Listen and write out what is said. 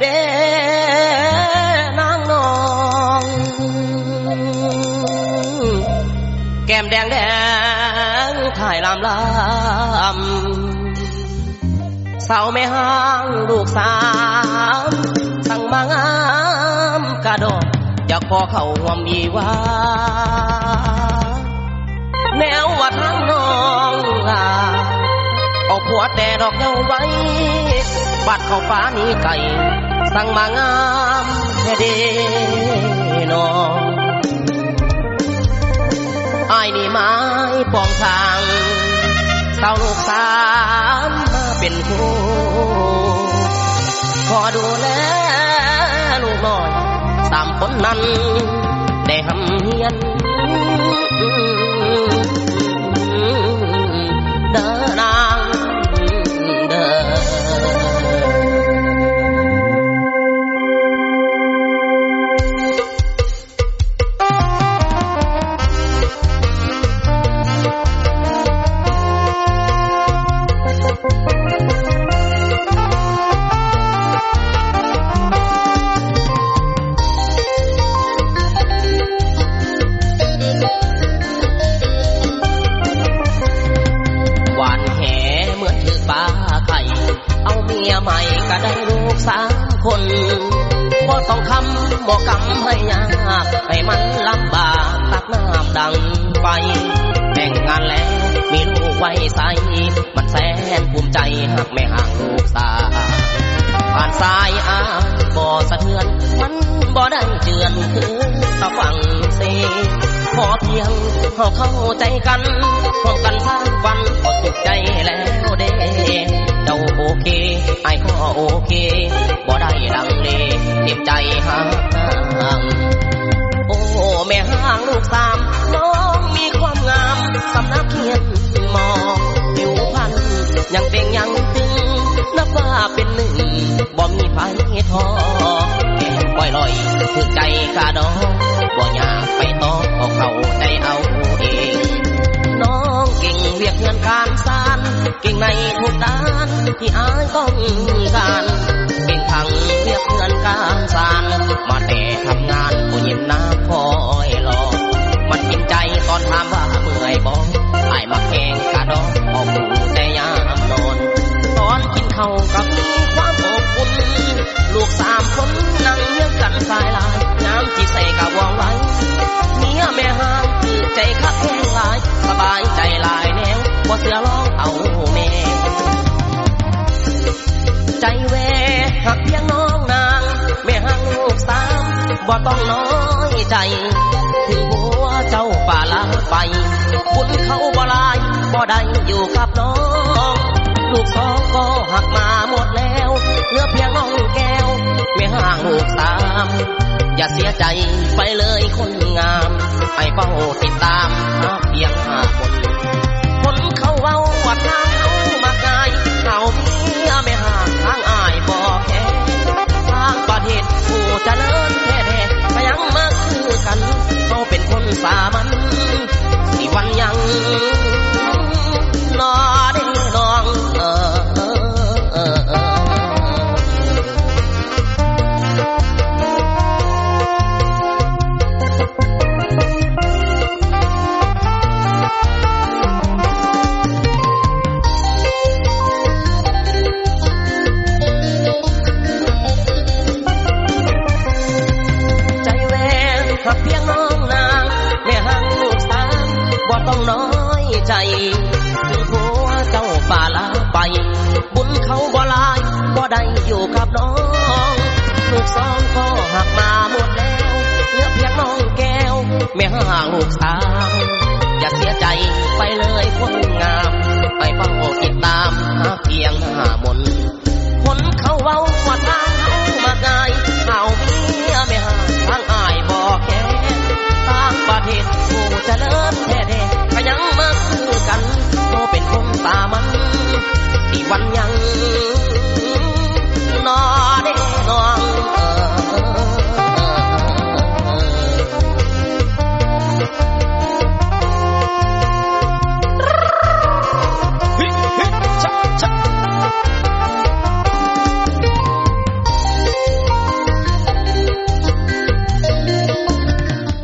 เด้นางนองแก้มแดงแดงถ่ายลำลำเสาไม่ห่างลูกสามสั่งมางามกระดอกอยากพอเข้าห่วมมีว่าแนวว่าทางน้องลาเอาผัวแต่ดอกเยาไว้บัดเข้าฟ้านี้ไก่สั่งมางามแค่เดน้องไอ้นี่ไม้ปองทางเศร้าลูกสามมาเป็นคู่ขอดูแลลูกน้อยสามคนนั้นได้ทำเฮียนเดินนางเดินใหม่ก็ได้ลูกสามคนบ่ต้องคำบ่กำให้ยากให้มันลำบากตักน้ำดังไฟแต่งงานแล้วมีลูกไว้ใส่มันแสนภูมิใจหากไม่ห่างลูกสาวผ่านสายบ่สะเทือนมันบ่ได้เจือนคือตะฟังเสขอเพียงเขาเข้าใจกันร่วมกันสร้างฝันก็สุขใจแล้วเด้เจ้าโอเคไอ้ก็โอเคบ่ได้ดังเลเต็มใจห่างโอ้แม่ห่างลูกสามน้องมีความงามสำนักเขียนมองผิวพรรณยังเต่งยังตึงนับว่าเป็นหนึ่งบ่มีไผท้อแก้มปล่อยลอยถึกใจกาดองบ่อยากไปต่อเข้าใจเอาเองน้องเก่งเวียกเงินการสานเก่งในทุกด้านที่อายต้องการเก่งทั้งเวียกเงินการสานมาแต่ทำงานผู้ยินน้ำคอยรอมันกินใจตอนถามว่าเมื่อยบอกไอ้มาแข่งกระดองออกหูแต่ยามนอนตอนกินข้าวกับมีความอบอุ่นลูกสามคนนั่งเลี้ยงกันสายลายน้ำจีใส่กะวางไว้เมียแม่ห่างคือใจคักแห้งหลายสบายใจหลายแนวบ่เสือร้องเอาแม่ใจแวหักเพียงน้องนางแม่ห่างลูกสามบ่ต้องน้อยใจถึงหัวเจ้าป่าละไปบุญเขาบ่ลายบ่ได้อยู่กับน้องลูกสองก็หักมาหมดแล้วเหลือเพียงน้องแก้วแม่ห่างลูกสามอย่าเสียใจไปเลยคนงามให้เฝ้าติดตามเพียงคนเขาเว้าว่าทางเขามาไกลเขาเมียไม่ห่างทางอายบอกแค่ทางประเทศผู้เจริญแท้ๆก็ยังมาคือกันเขาเป็นคนสามัญที่วันยังนอได้น้องเพียงน้องนางแม่ห่างลูกสามบ่ต้องน้อยใจถึงหัวเจ้าป่าลาไปบุญเขาบ่ลายบ่ได้อยู่กับน้องลูกสองก็หักมาหมดแล้วเหลือเพียงน้องแก้วแม่ห่างลูกสามอย่าเสียใจไปเลยคนงามไปเฝ้าติดตามเพียงมนคนเขาเว้าว่าทางเขามาไกลเขาเมียแม่ห่างทางอายบอกแค่ต่างประเทศผู้เจริญแท้ๆก็ยังมาคือกันโตเป็นคนสามัญที่วันยัง